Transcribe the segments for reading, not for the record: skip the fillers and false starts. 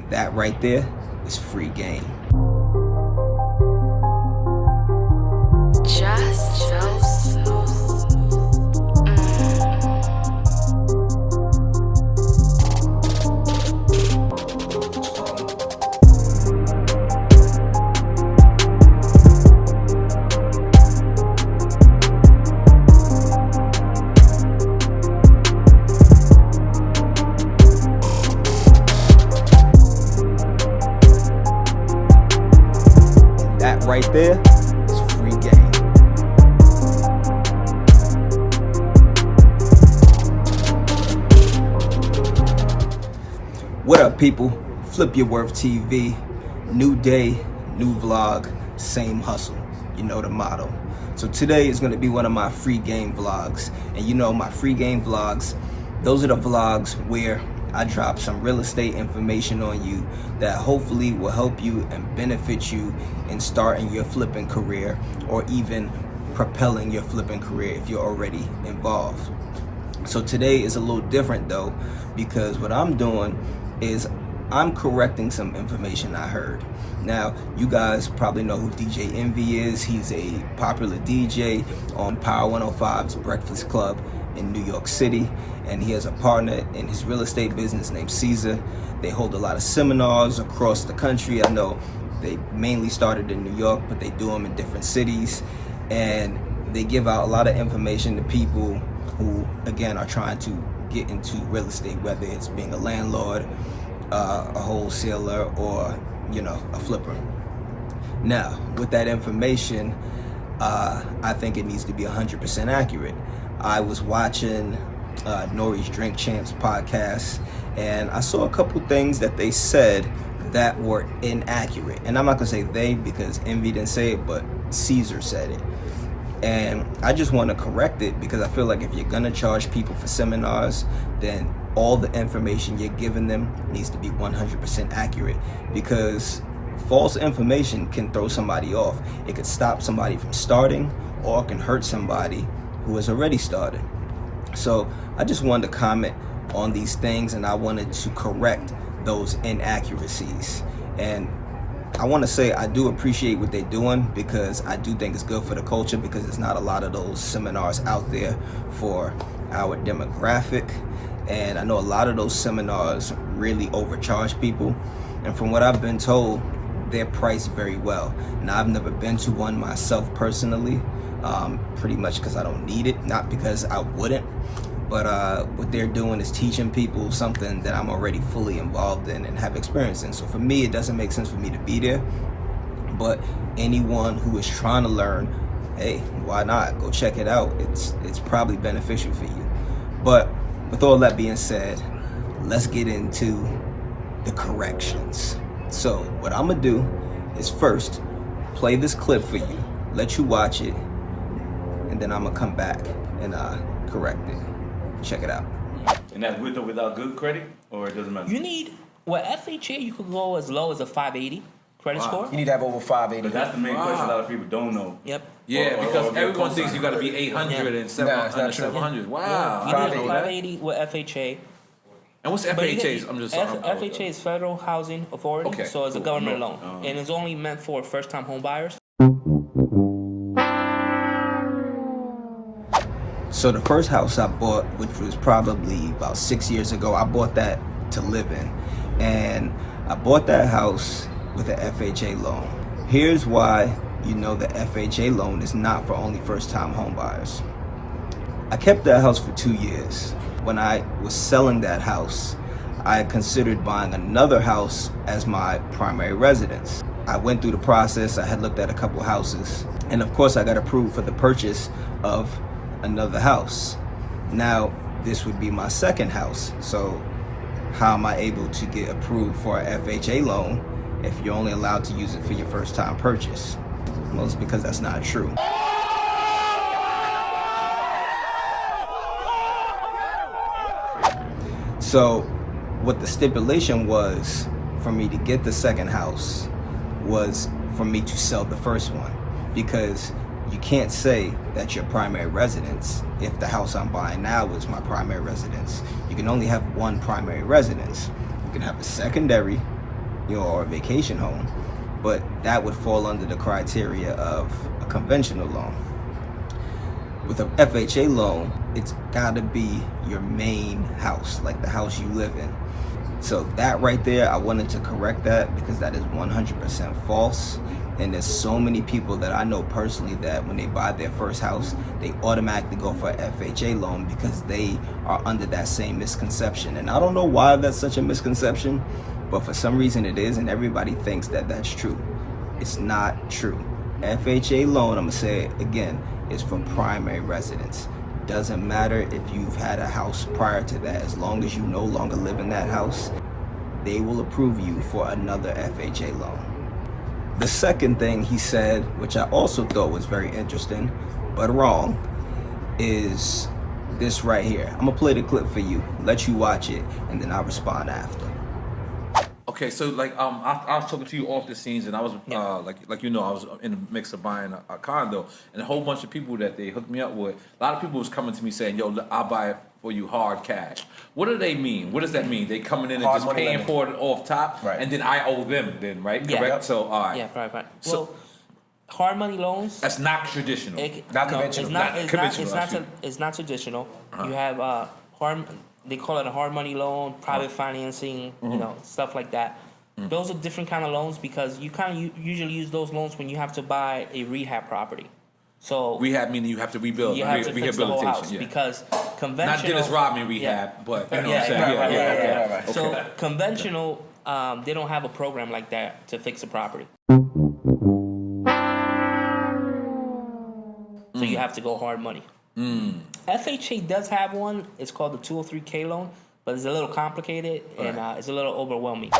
That right there is free game. Just so. That right there is free game. What up, people? Flip Your Worth TV. New day, new vlog, same hustle. You know the motto. So today is going to be one of my free game vlogs. And you know my free game vlogs, those are the vlogs where I drop some real estate information on you that hopefully will help you and benefit you in starting your flipping career, or even propelling your flipping career if you're already involved. So today is a little different though, because what I'm doing is I'm correcting some information I heard. Now, you guys probably know who DJ Envy is. He's a popular DJ on Power 105's Breakfast Club in New York City, and he has a partner in his real estate business named Cesar. They hold a lot of seminars across the country. I know they mainly started in New York, but they do them in different cities, and they give out a lot of information to people who, again, are trying to get into real estate, whether it's being a landlord, a wholesaler, or a flipper. Now, with that information, I think it needs to be 100% accurate. I was watching Nori's Drink Champs podcast, and I saw a couple things that they said that were inaccurate. And I'm not gonna say they, because Envy didn't say it, but Cesar said it. And I just want to correct it, because I feel like if you're gonna charge people for seminars, then all the information you're giving them needs to be 100% accurate, because false information can throw somebody off. It could stop somebody from starting, or it can hurt somebody who has already started. So I just wanted to comment on these things, and I wanted to correct those inaccuracies. And I want to say I do appreciate what they're doing, because I do think it's good for the culture, because there's not a lot of those seminars out there for our demographic. And I know a lot of those seminars really overcharge people, and from what I've been told, they're priced very well. Now, I've never been to one myself personally, pretty much because I don't need it, not because I wouldn't, but what they're doing is teaching people something that I'm already fully involved in and have experience in. So for me, it doesn't make sense for me to be there, but anyone who is trying to learn, hey, why not? Go check it out. It's probably beneficial for you. But with all that being said, let's get into the corrections. So what I'm gonna do is first play this clip for you, let you watch it, and then I'm gonna come back and correct it. Check it out. And that's with or without good credit, or it doesn't matter? You need, FHA, you could go as low as a 580 credit score. You need to have over 580. But that's the main question a lot of people don't know. Yep. Yeah, because or everyone thinks you got to be 800 and Nah, it's not true. 700. Wow. You I need didn't a know that. 580 with FHA. And what's But you FHA's? get- I'm just FHA is Federal Housing Authority, Okay, so it's a cool. government loan, and it's only meant for first-time home buyers. So the first house I bought, which was probably about 6 years ago, I bought that to live in. And I bought that house with an FHA loan. Here's why you know the FHA loan is not for only first-time home buyers. I kept that house for 2 years. When I was selling that house, I considered buying another house as my primary residence. I went through the process. I had looked at a couple houses, and of course I got approved for the purchase of another house. Now this would be my second house, so how am I able to get approved for an FHA loan if you're only allowed to use it for your first time purchase? Well, it's because that's not true. So what the stipulation was for me to get the second house was for me to sell the first one, because you can't say that's your primary residence if the house I'm buying now is my primary residence. You can only have one primary residence. You can have a secondary, or a vacation home, but that would fall under the criteria of a conventional loan. With a FHA loan, it's gotta be your main house, like the house you live in. So that right there, I wanted to correct that because that is 100% false. And there's so many people that I know personally that when they buy their first house, they automatically go for an FHA loan because they are under that same misconception. And I don't know why that's such a misconception, but for some reason it is, and everybody thinks that that's true. It's not true. FHA loan, I'm gonna say it again, is for primary residence. Doesn't matter if you've had a house prior to that, as long as you no longer live in that house, they will approve you for another FHA loan. The second thing he said, which I also thought was very interesting, but wrong, is this right here. I'm gonna play the clip for you, let you watch it, and then I'll respond after. Okay, so like I was talking to you off the scenes, and I was like you know, I was in the mix of buying a condo, and a whole bunch of people that they hooked me up with. A lot of people was coming to me saying, "Yo, I'll buy it for you hard cash." What do they mean? What does that mean? They coming in and Hard just money paying lending. for it off top, Right. and then I owe them, then right? Yeah. Correct. Yep. So all right, Yeah, right. So- Well, hard money loans. that's not traditional. Not conventional. It's not traditional. You have hard. They call it a hard money loan, private financing, you know, stuff like that. Those are different kind of loans because you kind of usually use those loans when you have to buy a rehab property. So Rehab meaning you have to rebuild, you have to fix the whole house yeah. because conventional. Not Dennis Rodman rehab, Yeah. but you know Yeah, what I'm saying. right. Okay. So conventional, they don't have a program like that to fix a property. So you have to go hard money. FHA does have one. It's called the 203K loan, but it's a little complicated and it's a little overwhelming.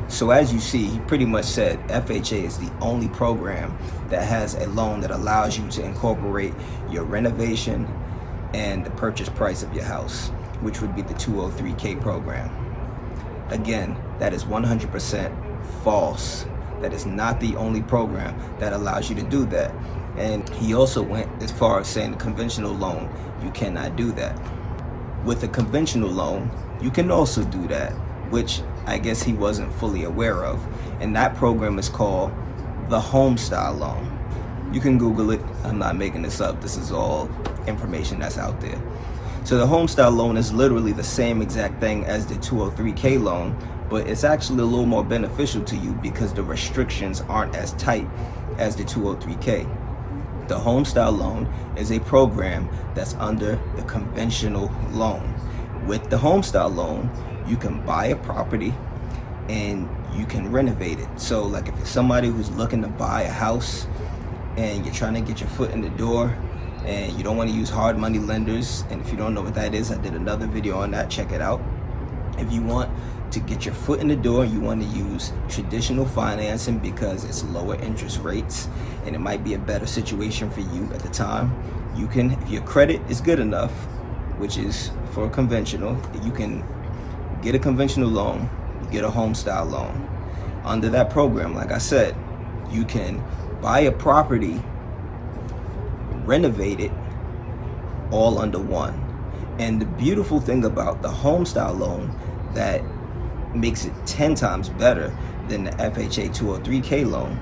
So as you see, he pretty much said FHA is the only program that has a loan that allows you to incorporate your renovation and the purchase price of your house, which would be the 203K program. Again, that is 100% false. That is not the only program that allows you to do that. And he also went as far as saying the conventional loan, you cannot do that. With a conventional loan, you can also do that, which I guess he wasn't fully aware of. And that program is called the home style loan. You can Google it. I'm not making this up. This is all information that's out there. So the home style loan is literally the same exact thing as the 203K loan, but it's actually a little more beneficial to you because the restrictions aren't as tight as the 203K. The home style loan is a program that's under the conventional loan. With the home style loan, you can buy a property and you can renovate it. So like if you're somebody who's looking to buy a house and you're trying to get your foot in the door and you don't want to use hard money lenders, and if you don't know what that is, I did another video on that, check it out. If you want to get your foot in the door, you want to use traditional financing because it's lower interest rates and it might be a better situation for you at the time. You can, if your credit is good enough, which is for a conventional, you can get a conventional loan, get a home style loan. Under that program, like I said, you can buy a property, renovate it, all under one. And the beautiful thing about the home style loan that makes it 10 times better than the FHA 203K loan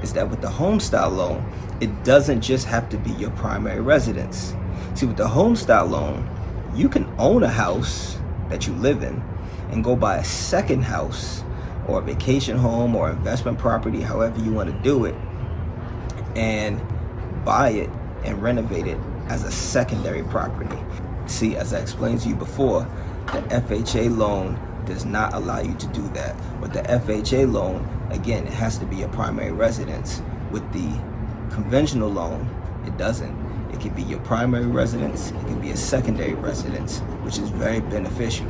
is that with the home style loan, it doesn't just have to be your primary residence. See, with the home style loan, you can own a house that you live in and go buy a second house or a vacation home or investment property, however you want to do it, and buy it and renovate it as a secondary property. See, as I explained to you before, the FHA loan does not allow you to do that. With the FHA loan, again, it has to be a primary residence. With the conventional loan, it doesn't. It can be your primary residence, it can be a secondary residence, which is very beneficial.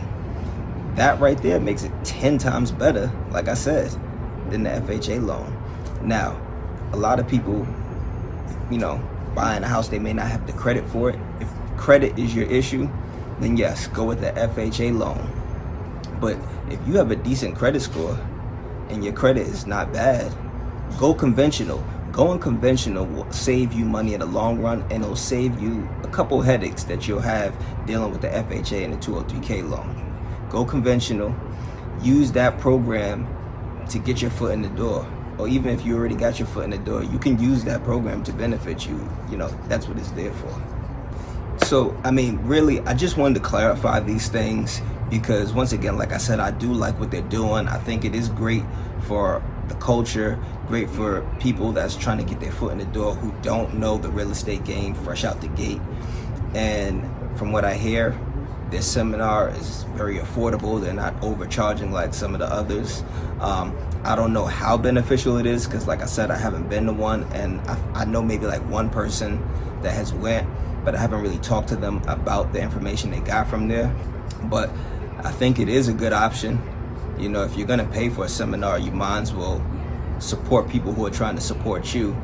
That right there makes it 10 times better, like I said, than the FHA loan. Now, a lot of people, you know, buying a house, they may not have the credit for it. If credit is your issue, then yes, go with the FHA loan. But if you have a decent credit score and your credit is not bad, go conventional. Going conventional will save you money in the long run, and it'll save you a couple headaches that you'll have dealing with the FHA and the 203K loan. Go conventional, use that program to get your foot in the door. Or even if you already got your foot in the door, you can use that program to benefit you. You know, that's what it's there for. So, I mean, really, I just wanted to clarify these things because, once again, like I said, I do like what they're doing. I think it is great for the culture, great for people that's trying to get their foot in the door who don't know the real estate game fresh out the gate. And from what I hear, their seminar is very affordable. They're not overcharging like some of the others. I don't know how beneficial it is because, like I said, I haven't been to one, and I know maybe like one person that has went, but I haven't really talked to them about the information they got from there. But I think it is a good option. You know, if you're gonna pay for a seminar, you might as well support people who are trying to support you.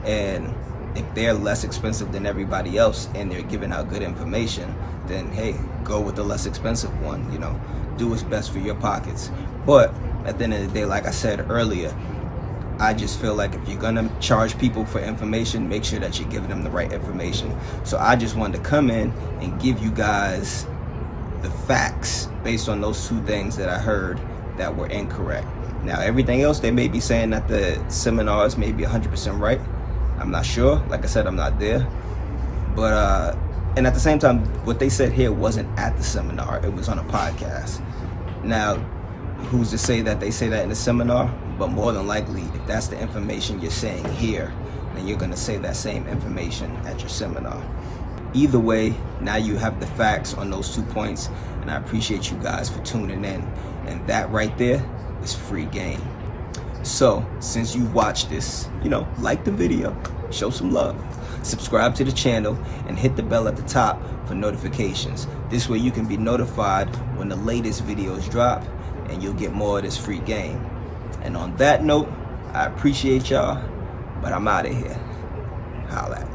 And if they're less expensive than everybody else and they're giving out good information, then hey, go with the less expensive one. You know, do what's best for your pockets. But at the end of the day, like I said earlier, I just feel like if you're gonna charge people for information, make sure that you're giving them the right information. So I just wanted to come in and give you guys the facts based on those two things that I heard that were incorrect. Now, everything else, they may be saying that the seminars may be 100% right. I'm not sure. Like I said, I'm not there. But, and at the same time, what they said here wasn't at the seminar. It was on a podcast. Now, who's to say that they say that in the seminar? But more than likely, if that's the information you're saying here, then you're going to say that same information at your seminar. Either way, now you have the facts on those 2 points, and I appreciate you guys for tuning in. And that right there is free game. So, since you watched this, you know, like the video, show some love, subscribe to the channel, and hit the bell at the top for notifications. This way you can be notified when the latest videos drop, and you'll get more of this free game. And on that note, I appreciate y'all, but I'm out of here. Holla at me.